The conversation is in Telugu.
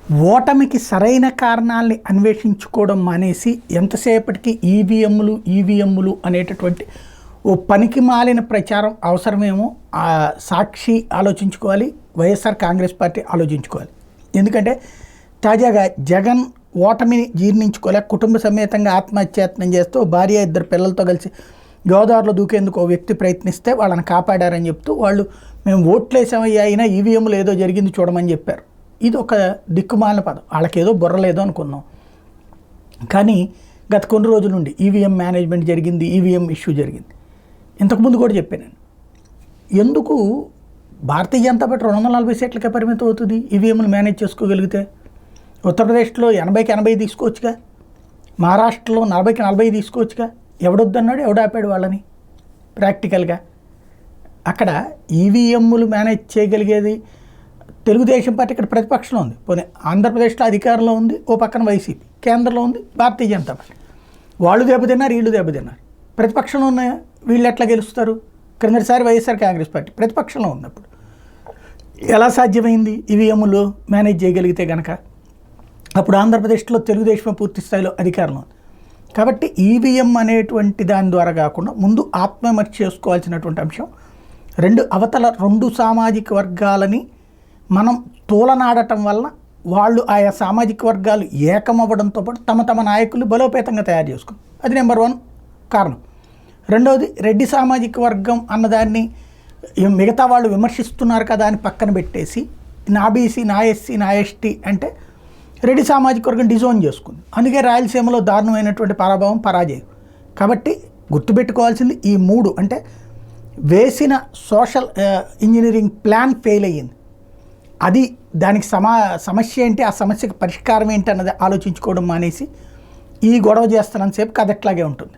ఓటమికి సరైన కారణాలని అన్వేషించుకోవడం మానేసి ఎంతసేపటికి ఈవీఎంలు అనేటటువంటి ఓ పనికి మాలిన ప్రచారం అవసరమేమో సాక్షి ఆలోచించుకోవాలి, వైఎస్ఆర్ కాంగ్రెస్ పార్టీ ఆలోచించుకోవాలి. ఎందుకంటే తాజాగా జగన్ ఓటమిని జీర్ణించుకోలేక కుటుంబ సమేతంగా ఆత్మహత్యాయత్నం చేస్తూ భార్య ఇద్దరు పిల్లలతో కలిసి గోదావరిలో దూకేందుకు ఓ వ్యక్తి ప్రయత్నిస్తే వాళ్ళని కాపాడారని చెప్తూ వాళ్ళు మేము ఓట్లేసామయ్యా అయినా ఈవీఎంలు ఏదో జరిగింది చూడమని చెప్పారు. ఇది ఒక దిక్కుమాలిన పదం, వాళ్ళకేదో బుర్రలేదో అనుకున్నాం. కానీ గత కొన్ని రోజుల నుండి ఈవీఎం మేనేజ్మెంట్ జరిగింది, ఈవీఎం ఇష్యూ జరిగింది. ఇంతకుముందు కూడా చెప్పాను నేను, ఎందుకు భారతీయ జనతా పార్టీ 240 సీట్లకే పరిమితం అవుతుంది ఈవీఎంలు మేనేజ్ చేసుకోగలిగితే? ఉత్తరప్రదేశ్లో 80కి 80 తీసుకోవచ్చుగా, మహారాష్ట్రలో 40కి 40 తీసుకోవచ్చుగా. ఎవడొద్దన్నాడు, ఎవడాపాడు వాళ్ళని? ప్రాక్టికల్గా అక్కడ ఈవీఎంలు మేనేజ్ చేయగలిగేది తెలుగుదేశం పార్టీ ఇక్కడ ప్రతిపక్షంలో ఉంది, పోనీ ఆంధ్రప్రదేశ్లో అధికారంలో ఉంది, ఓ పక్కన వైసీపీ, కేంద్రంలో ఉంది భారతీయ జనతా పార్టీ. వాళ్ళు దెబ్బతిన్నారు, వీళ్ళు దెబ్బతిన్నారు. ప్రతిపక్షంలో ఉన్న వీళ్ళు ఎట్లా గెలుస్తారు? క్రిందటిసారి వైఎస్ఆర్ కాంగ్రెస్ పార్టీ ప్రతిపక్షంలో ఉన్నప్పుడు ఎలా సాధ్యమైంది ఈవీఎంలు మేనేజ్ చేయగలిగితే కనుక? అప్పుడు ఆంధ్రప్రదేశ్లో తెలుగుదేశం పూర్తి స్థాయిలో అధికారంలో ఉంది. కాబట్టి ఈవీఎం అనేటువంటి దాని ద్వారా కాకుండా ముందు ఆత్మవిమర్శ చేసుకోవాల్సినటువంటి అంశం. అవతల రెండు సామాజిక వర్గాలని మనం తోలనాడటం వల్ల వాళ్ళు ఆయా సామాజిక వర్గాలు ఏకమవ్వడంతో పాటు తమ నాయకులు బలోపేతంగా తయారు చేసుకుంది. అది నెంబర్ 1 కారణం. రెండవది, రెడ్డి సామాజిక వర్గం అన్నదాన్ని మిగతా వాళ్ళు విమర్శిస్తున్నారు కదా అని పక్కన పెట్టేసి నా బీసీ, నా ఎస్సీ, నా ఎస్టీ అంటే రెడ్డి సామాజిక వర్గం డిజోన్ చేసుకుంది. అందుకే రాయలసీమలో దారుణమైనటువంటి పరాజయం. కాబట్టి గుర్తుపెట్టుకోవాల్సింది ఈ 3, అంటే వేసిన సోషల్ ఇంజనీరింగ్ ప్లాన్ ఫెయిల్ అయ్యింది. అది దానికి సమస్య ఏంటి, ఆ సమస్యకు పరిష్కారం ఏంటి అన్నది ఆలోచించుకోవడం మానేసి ఈ గొడవ చేస్తున్నంతసేపు కథ ఎట్లాగే ఉంటుంది.